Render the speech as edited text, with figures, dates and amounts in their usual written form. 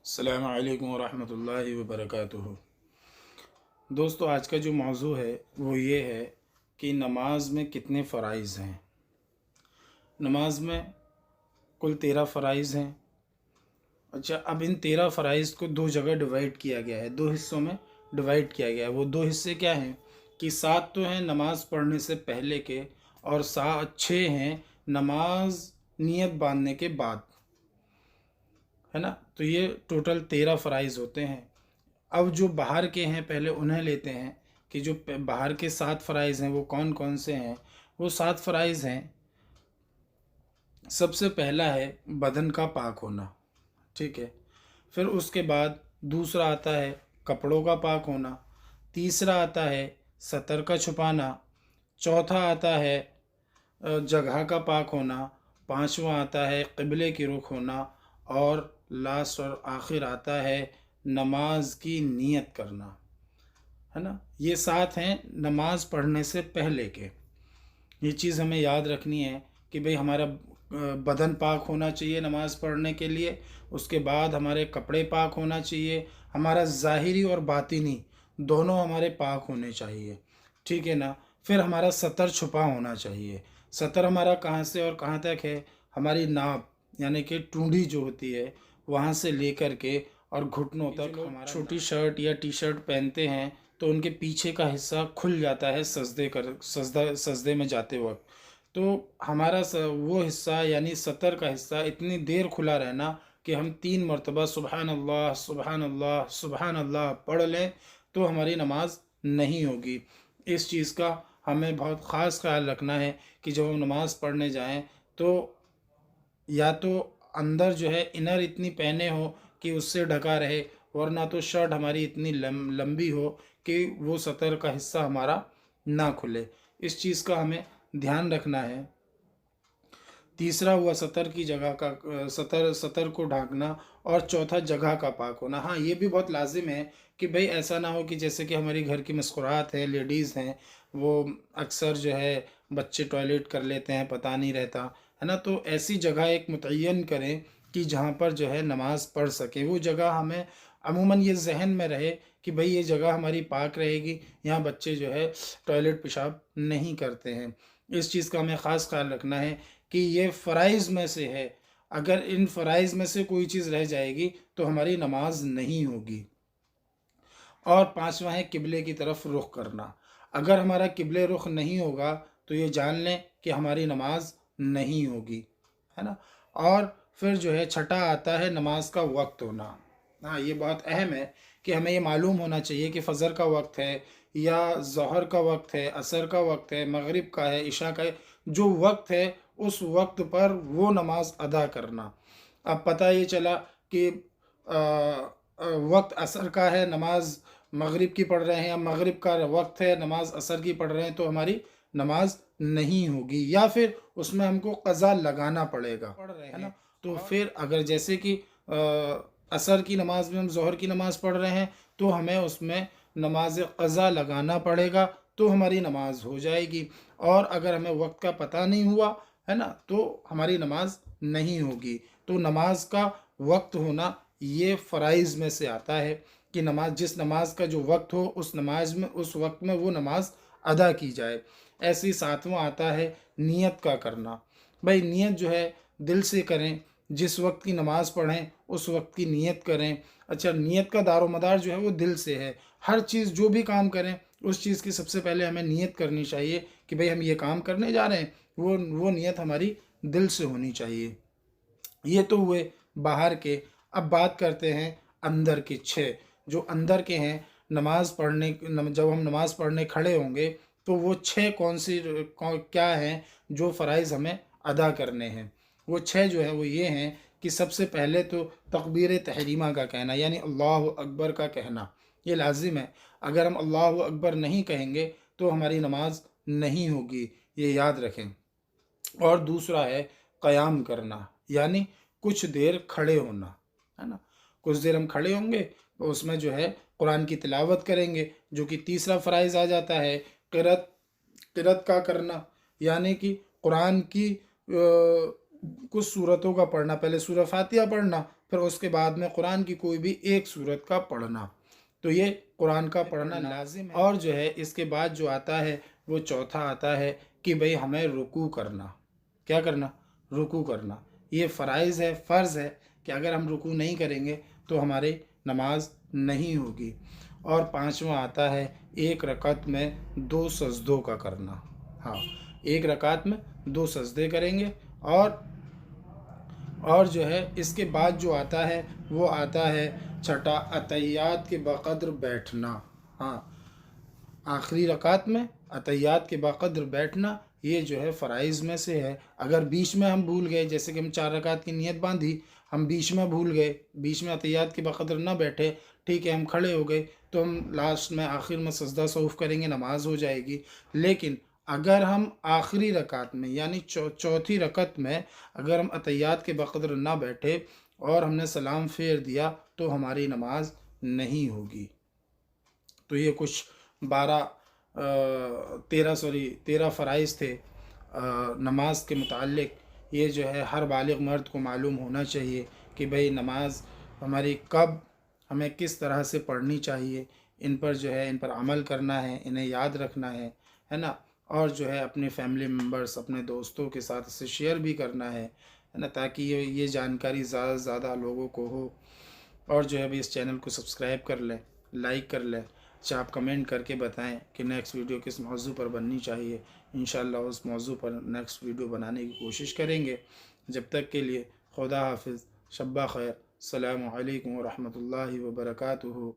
अस्सलामु अलैकुम वरहमतुल्लाहि वबरकातुहू। दोस्तों, आज का जो मौजू है वो ये है कि नमाज में कितने फ़राइज़ हैं। नमाज में कुल 13 फ़राइज़ हैं। अच्छा, अब इन 13 फ़राइज़ को दो जगह डिवाइड किया गया है, दो हिस्सों में डिवाइड किया गया है। वो दो हिस्से क्या हैं कि 7 तो हैं नमाज पढ़ने से पहले के, और 6 हैं नमाज नियत बांधने के बाद, है ना। तो ये टोटल 13 फ़राइज़ होते हैं। अब जो बाहर के हैं पहले उन्हें लेते हैं कि जो बाहर के 7 फ़राइज़ हैं वो कौन कौन से हैं। वो 7 फ़राइज़ हैं। सबसे पहला है बदन का पाक होना, ठीक है। फिर उसके बाद दूसरा आता है कपड़ों का पाक होना। तीसरा आता है सतर का छुपाना। चौथा आता है जगह का पाक होना। पांचवा आता है क़िबले की रुख होना। और लास्ट और आखिर आता है नमाज की नीयत करना, है ना। ये 7 हैं नमाज पढ़ने से पहले के। ये चीज़ हमें याद रखनी है कि भाई हमारा बदन पाक होना चाहिए नमाज़ पढ़ने के लिए। उसके बाद हमारे कपड़े पाक होना चाहिए। हमारा ज़ाहिरी और बातिनी दोनों हमारे पाक होने चाहिए, ठीक है ना। फिर हमारा सतर छुपा होना चाहिए। सतर हमारा कहाँ से और कहाँ तक है, हमारी नाप यानी कि टूंडी जो होती है वहाँ से लेकर के और घुटनों तक। हमारा छोटी शर्ट या टी शर्ट पहनते हैं तो उनके पीछे का हिस्सा खुल जाता है सजदे में जाते वक्त। तो हमारा वो हिस्सा यानी सतर का हिस्सा इतनी देर खुला रहना कि हम 3 मरतबा सुबहान अल्लाह सुबहान अल्लाह सुबहान अल्लाह पढ़ लें तो हमारी नमाज नहीं होगी। इस चीज़ का हमें बहुत ख़ास ख्याल रखना है कि जब हम नमाज़ पढ़ने जाएं तो या तो अंदर जो है इनर इतनी पहने हो कि उससे ढका रहे, वरना तो शर्ट हमारी इतनी लंबी हो कि वो सतर का हिस्सा हमारा ना खुले। इस चीज़ का हमें ध्यान रखना है। तीसरा हुआ सतर की जगह का सतर सतर को ढांकना। और चौथा जगह का पाक होना। हाँ, ये भी बहुत लाजिम है कि भाई ऐसा ना हो कि जैसे कि हमारी घर की मस्कुरात है, लेडीज़ हैं, वो अक्सर जो है बच्चे टॉयलेट कर लेते हैं, पता नहीं रहता, है ना। तो ऐसी जगह एक मुतय्यन करें कि जहाँ पर जो है नमाज पढ़ सके। वो जगह हमें अमूमन ये जहन में रहे कि भाई ये जगह हमारी पाक रहेगी, यहाँ बच्चे जो है टॉयलेट पेशाब नहीं करते हैं। इस चीज़ का हमें ख़ास ख्याल रखना है कि ये फ़राइज़ में से है। अगर इन फ़राइज़ में से कोई चीज़ रह जाएगी तो हमारी नमाज नहीं होगी। और पांचवा है किबले की तरफ रुख करना। अगर हमारा किबले रुख नहीं होगा तो ये जान लें कि हमारी नमाज नहीं होगी, है ना। और फिर जो है छठा आता है नमाज का वक्त होना। हाँ, ये बहुत अहम है कि हमें ये मालूम होना चाहिए कि फ़जर का वक्त है या ज़ोहर का वक्त है, असर का वक्त है, मगरिब का है, इशा का है। जो वक्त है उस वक्त पर वो नमाज अदा करना। अब पता ये चला कि वक्त असर का है, नमाज मगरिब की पढ़ रहे हैं, या मगरिब का वक्त है नमाज असर की पढ़ रहे हैं, तो हमारी नमाज नहीं होगी, या फिर उसमें हमको क़ज़ा लगाना पड़ेगा, पढ़ रहे है ना। तो फिर अगर जैसे कि असर की नमाज में हम ज़ोहर की नमाज़ पढ़ रहे हैं तो हमें उसमें नमाज क़ज़ा लगाना पड़ेगा, तो हमारी नमाज हो जाएगी। और अगर हमें वक्त का पता नहीं हुआ, है ना, तो हमारी नमाज नहीं होगी। तो नमाज का वक्त होना ये फ़राइज़ में से आता है कि नमाज, जिस नमाज का जो वक्त हो उस नमाज में, उस वक्त में वो नमाज अदा की जाए। ऐसे ही सातवां आता है नियत का करना। भाई नियत जो है दिल से करें, जिस वक्त की नमाज पढ़ें उस वक्त की नियत करें। अच्छा, नियत का दारोमदार जो है वो दिल से है। हर चीज़ जो भी काम करें उस चीज़ की सबसे पहले हमें नियत करनी चाहिए कि भाई हम ये काम करने जा रहे हैं, वो नियत हमारी दिल से होनी चाहिए। ये तो हुए बाहर के। अब बात करते हैं अंदर के 6। जो अंदर के हैं, नमाज पढ़ने जब हम नमाज पढ़ने खड़े होंगे तो वो 6 क्या हैं जो फ़राइज़ हमें अदा करने हैं। वो 6 जो है वो ये हैं कि सबसे पहले तो तकबीर तहरीमा का कहना, यानी अल्लाह अकबर का कहना, ये लाजिम है। अगर हम अल्लाह अकबर नहीं कहेंगे तो हमारी नमाज नहीं होगी, ये याद रखें। और दूसरा है क़याम करना, यानी कुछ देर खड़े होना, है ना। कुछ देर हम खड़े होंगे तो उसमें जो है कुरान की तिलावत करेंगे, जो कि तीसरा फ़राइज़ आ जाता है। क़िरात क़िरात का करना, यानी कि कुरान की कुछ सूरतों का पढ़ना, पहले सूरह फातिहा पढ़ना, फिर उसके बाद में कुरान की कोई भी एक सूरत का पढ़ना। तो ये कुरान का पढ़ना लाजिम है। और जो है इसके बाद जो आता है वो चौथा आता है कि भाई हमें रुकू करना। क्या करना? रुकू करना। ये फ़राइज़ है, फ़र्ज़ है कि अगर हम रुकू नहीं करेंगे तो हमारी नमाज नहीं होगी। और पांचवा आता है एक रकात में 2 सजदों का करना। हाँ, एक रकात में 2 सजदे करेंगे। और जो है इसके बाद जो आता है वो आता है छठा, अतहियात के बक़द्र बैठना। हाँ, आखिरी रकात में अतहियात के बक़द्र बैठना, ये जो है फ़राइज़ में से है। अगर बीच में हम भूल गए, जैसे कि हम 4 रकात की नियत बांधी, हम बीच में भूल गए, बीच में अतहियात के बक़द्र ना बैठे, ठीक है, हम खड़े हो गए, तो हम लास्ट में आखिर में सजदा सौफ करेंगे, नमाज हो जाएगी। लेकिन अगर हम आखिरी रकात में यानी चौथी रकत में अगर हम अतहियात के बक़द्र ना बैठे और हमने सलाम फेर दिया तो हमारी नमाज नहीं होगी। तो ये कुछ 13 फ़राइज़ थे नमाज के मुताल्लिक़। ये जो है हर बालिग़ मर्द को मालूम होना चाहिए कि भाई नमाज हमारी कब, हमें किस तरह से पढ़नी चाहिए। इन पर जो है इन पर अमल करना है, इन्हें याद रखना है ना। और जो है अपने फैमिली मेम्बर्स, अपने दोस्तों के साथ इसे शेयर भी करना है ना, ताकि ये जानकारी ज़्यादा से ज़्यादा लोगों को हो। और जो है अभी इस चैनल को सब्सक्राइब कर लें, लाइक कर लें। अच्छा, आप कमेंट करके बताएं कि नेक्स्ट वीडियो किस मौजू पर बननी चाहिए। इंशाल्लाह उस मौजू पर नेक्स्ट वीडियो बनाने की कोशिश करेंगे। जब तक के लिए खुदा हाफिज़, शब्बा खैर, अस्सलामु अलैकुम व रहमतुल्लाहि व बरकातुहू।